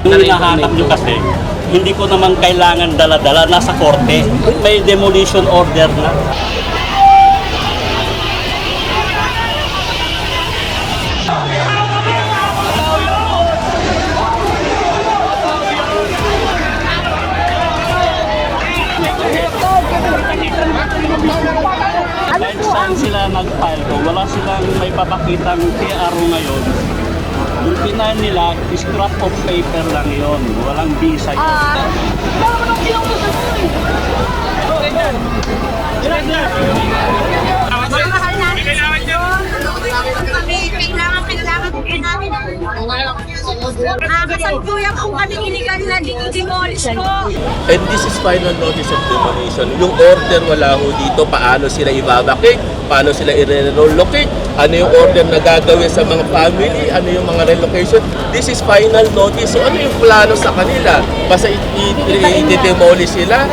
Yung hinahanap nyo kasi, hindi ko naman kailangan dala-dala, nasa korte. May demolition order na. Kahit saan sila nag-file ko, wala silang may papakitang PRO ngayon. Yung pinail nila, scrap of paper lang yon, walang visa yun. Kasalpuyan po kami illegal na dinidemolish po. And this is final notice of demolition. Yung order wala ho dito, paano sila ibabakik, paano sila i-relocate, ano yung order na gagawin sa mga family, ano yung mga relocation. This is final notice. So ano yung plano sa kanila? Basta i-demolish sila,